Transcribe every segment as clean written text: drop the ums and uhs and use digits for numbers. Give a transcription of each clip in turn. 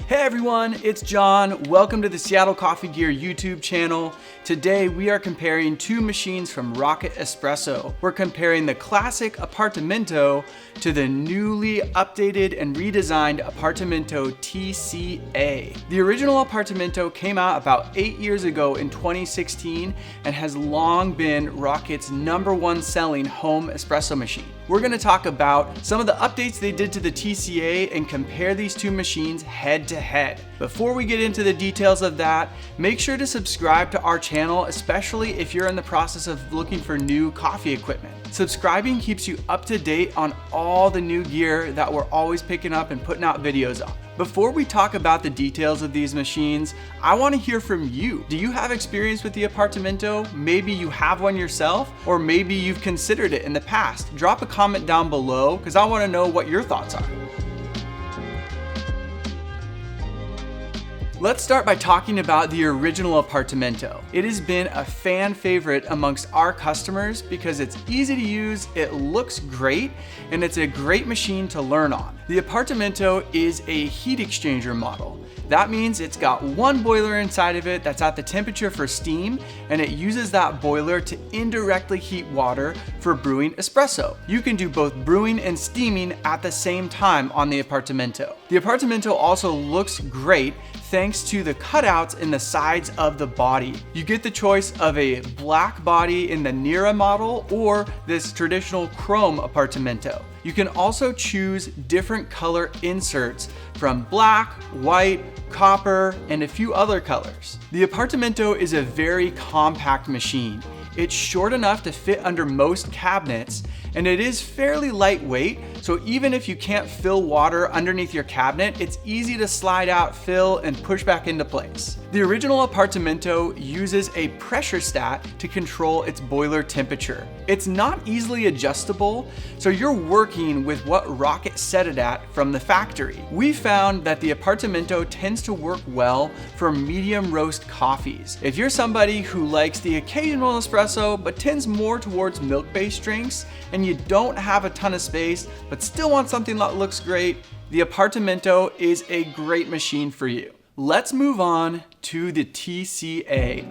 Hey everyone, it's John. Welcome to the Seattle Coffee Gear YouTube channel. Today we are comparing two machines from Rocket Espresso. We're comparing the classic Appartamento to the newly updated and redesigned Appartamento TCA. The original Appartamento came out about 8 years ago in 2016 and has long been Rocket's #1 selling home espresso machine. We're going to talk about some of the updates they did to the TCA and compare these two machines head to head. Before we get into the details of that, make sure to subscribe to our channel, especially if you're in the process of looking for new coffee equipment. Subscribing keeps you up to date on all the new gear that we're always picking up and putting out videos on. Before we talk about the details of these machines, I want to hear from you. Do you have experience with the Appartamento? Maybe you have one yourself, or maybe you've considered it in the past. Drop a comment down below because I want to know what your thoughts are. Let's start by talking about the original Appartamento. It has been a fan favorite amongst our customers because it's easy to use, it looks great, and it's a great machine to learn on. The Appartamento is a heat exchanger model. That means it's got one boiler inside of it that's at the temperature for steam, and it uses that boiler to indirectly heat water for brewing espresso. You can do both brewing and steaming at the same time on the Appartamento. The Appartamento also looks great thanks to the cutouts in the sides of the body. You get the choice of a black body in the Nera model or this traditional chrome Appartamento. You can also choose different color inserts from black, white, copper, and a few other colors. The Appartamento is a very compact machine. It's short enough to fit under most cabinets, and it is fairly lightweight, so even if you can't fill water underneath your cabinet, it's easy to slide out, fill, and push back into place. The original Appartamento uses a pressure stat to control its boiler temperature. It's not easily adjustable, so you're working with what Rocket set it at from the factory. We found that the Appartamento tends to work well for medium roast coffees. If you're somebody who likes the occasional espresso but tends more towards milk-based drinks, and you don't have a ton of space but still want something that looks great, the Appartamento is a great machine for you. Let's move on to the TCA.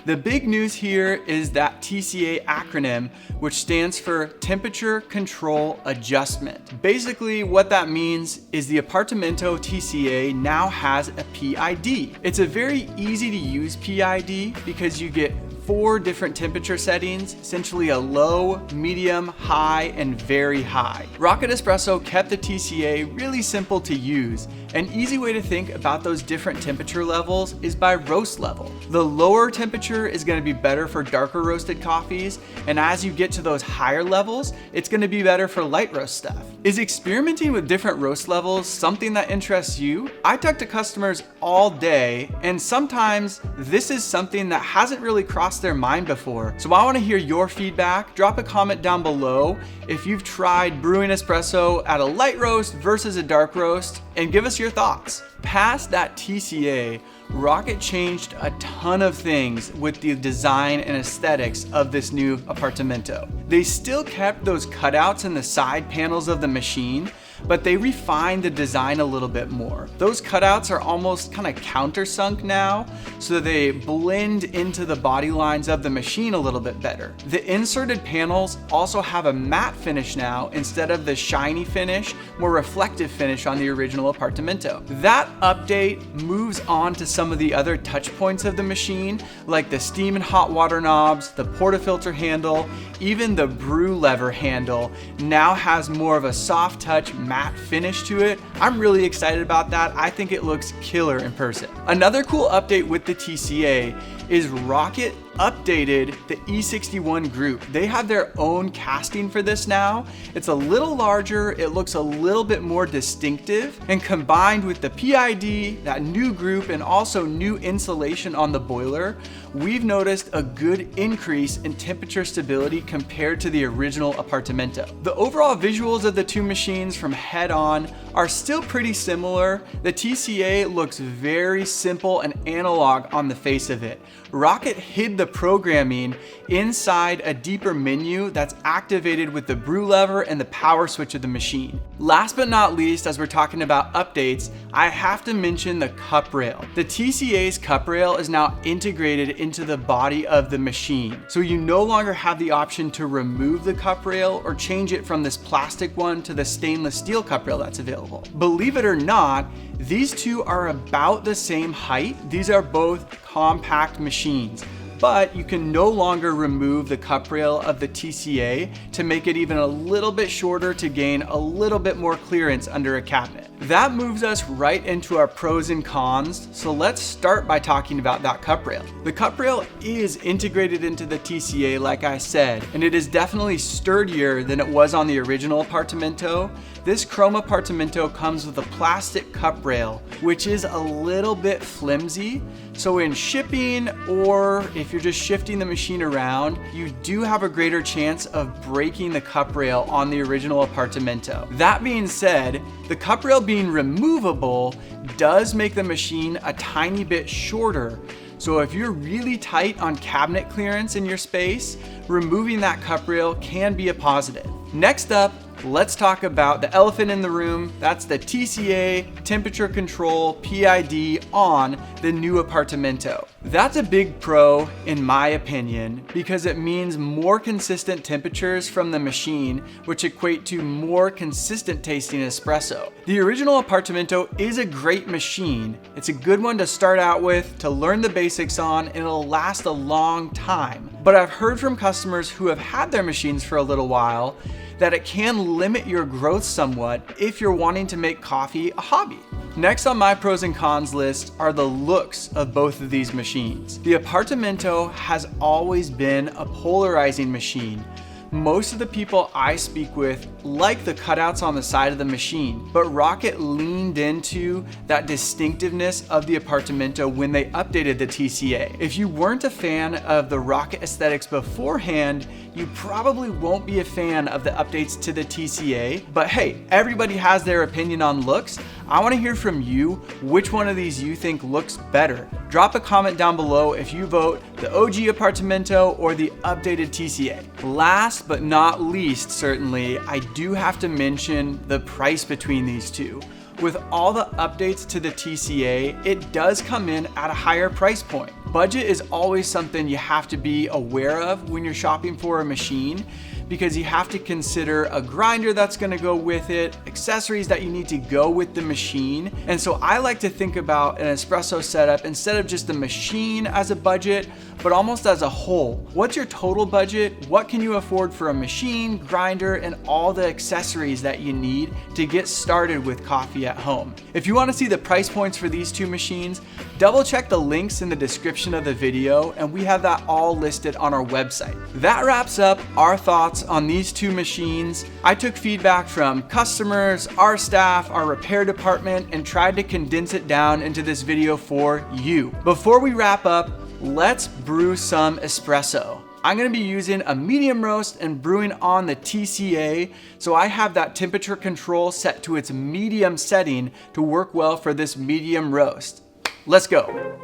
The big news here is that TCA acronym, which stands for Temperature Control Adjustment. Basically, what that means is the Appartamento TCA now has a PID. It's a very easy to use PID because you get 4 different temperature settings, essentially a low, medium, high, and very high. Rocket Espresso kept the TCA really simple to use. An easy way to think about those different temperature levels is by roast level. The lower temperature is going to be better for darker roasted coffees, and as you get to those higher levels, it's going to be better for light roast stuff. Is experimenting with different roast levels something that interests you? I talk to customers all day, and sometimes this is something that hasn't really crossed their mind before. So I want to hear your feedback. Drop a comment down below if you've tried brewing espresso at a light roast versus a dark roast, and give us your thoughts. Past that TCA, Rocket changed a ton of things with the design and aesthetics of this new Appartamento. They still kept those cutouts in the side panels of the machine, but they refined the design a little bit more. Those cutouts are almost kind of countersunk now, so they blend into the body lines of the machine a little bit better. The inserted panels also have a matte finish now instead of the shiny finish, more reflective finish on the original Appartamento. That update moves on to some of the other touch points of the machine, like the steam and hot water knobs, the portafilter handle, even the brew lever handle now has more of a soft touch matte finish to it. I'm really excited about that. I think it looks killer in person. Another cool update with the TCA is Rocket updated the E61 group. They have their own casting for this now. It's a little larger, it looks a little bit more distinctive, and combined with the PID, that new group, and also new insulation on the boiler, we've noticed a good increase in temperature stability compared to the original Appartamento. The overall visuals of the two machines from head on are still pretty similar. The TCA looks very simple and analog on the face of it. Rocket hid the programming inside a deeper menu that's activated with the brew lever and the power switch of the machine. Last but not least, as we're talking about updates, I have to mention the cup rail. The TCA's cup rail is now integrated into the body of the machine, so you no longer have the option to remove the cup rail or change it from this plastic one to the stainless steel cup rail that's available. Believe it or not, these two are about the same height. These are both compact machines, but you can no longer remove the cup rail of the TCA to make it even a little bit shorter to gain a little bit more clearance under a cabinet. That moves us right into our pros and cons, so let's start by talking about that cup rail. The cup rail is integrated into the TCA, like I said, and it is definitely sturdier than it was on the original Appartamento. This Chrome Appartamento comes with a plastic cup rail, which is a little bit flimsy. So in shipping, or if you're just shifting the machine around, you do have a greater chance of breaking the cup rail on the original Appartamento. That being said, the cup rail being removable does make the machine a tiny bit shorter. So if you're really tight on cabinet clearance in your space, removing that cup rail can be a positive. Next up, let's talk about the elephant in the room. That's the TCA temperature control PID on the new Appartamento. That's a big pro in my opinion, because it means more consistent temperatures from the machine, which equate to more consistent tasting espresso. The original Appartamento is a great machine. It's a good one to start out with, to learn the basics on, and it'll last a long time. But I've heard from customers who have had their machines for a little while that it can limit your growth somewhat if you're wanting to make coffee a hobby. Next on my pros and cons list are the looks of both of these machines. The Appartamento has always been a polarizing machine. Most of the people I speak with like the cutouts on the side of the machine, but Rocket leaned into that distinctiveness of the Appartamento when they updated the TCA. If you weren't a fan of the Rocket aesthetics beforehand, you probably won't be a fan of the updates to the TCA, but hey, everybody has their opinion on looks. I want to hear from you which one of these you think looks better. Drop a comment down below if you vote the OG Appartamento or the updated TCA. Last but not least, certainly, I do have to mention the price between these two. With all the updates to the TCA, it does come in at a higher price point. Budget is always something you have to be aware of when you're shopping for a machine, because you have to consider a grinder that's gonna go with it, accessories that you need to go with the machine. And so I like to think about an espresso setup instead of just the machine as a budget, but almost as a whole. What's your total budget? What can you afford for a machine, grinder, and all the accessories that you need to get started with coffee at home? If you wanna see the price points for these two machines, double check the links in the description of the video, and we have that all listed on our website. That wraps up our thoughts on these two machines. I took feedback from customers, our staff, our repair department, and tried to condense it down into this video for you. Before we wrap up, let's brew some espresso. I'm gonna be using a medium roast and brewing on the TCA, so I have that temperature control set to its medium setting to work well for this medium roast. Let's go.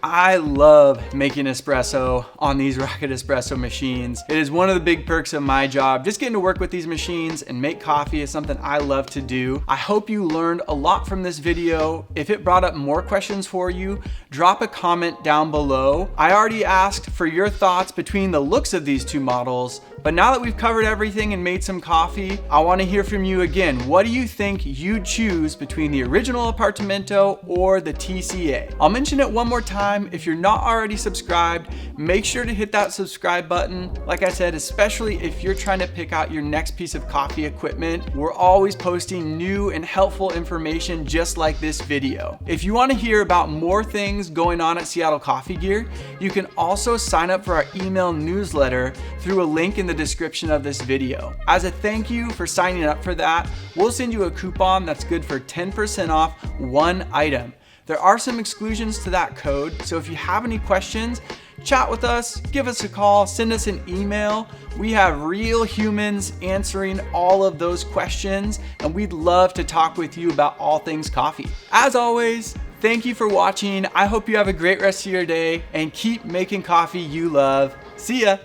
I love making espresso on these Rocket espresso machines. It is one of the big perks of my job. Just getting to work with these machines and make coffee is something I love to do. I hope you learned a lot from this video. If it brought up more questions for you, drop a comment down below. I already asked for your thoughts between the looks of these two models, but now that we've covered everything and made some coffee, I want to hear from you again. What do you think you'd choose between the original Appartamento or the TCA? I'll mention it one more time. If you're not already subscribed, make sure to hit that subscribe button. Like I said, especially if you're trying to pick out your next piece of coffee equipment, we're always posting new and helpful information just like this video. If you want to hear about more things going on at Seattle Coffee Gear, you can also sign up for our email newsletter through a link in the description of this video. As a thank you for signing up for that, we'll send you a coupon that's good for 10% off one item. There are some exclusions to that code, so if you have any questions, chat with us, give us a call, send us an email. We have real humans answering all of those questions, and we'd love to talk with you about all things coffee. As always, thank you for watching. I hope you have a great rest of your day and keep making coffee you love. See ya.